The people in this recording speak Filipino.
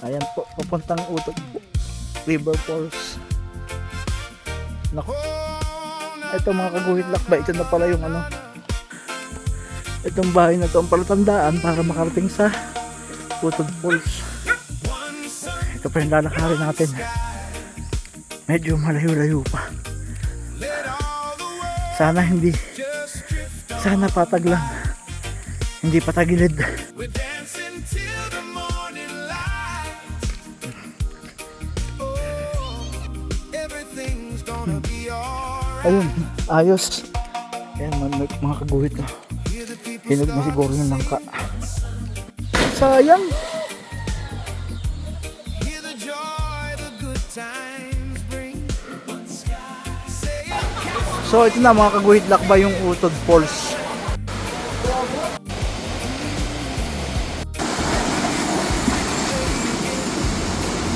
Ayan po, papuntang Utod po. River Falls. Naku. Ito mga kaguhit lakbay, ito na pala yung ano. Itong bahay na to ang palatandaan para makarating sa Utod Falls. Ito pa yung lalakarin natin. Medyo malayo-layo pa. Sana patag lang. Hindi patagilid. Ayun, ayos. Ayan, mga kaguhit na. Hinog na siguro yung langka. Sayang. So ito na mga kaguhit lakbay yung Utod Falls.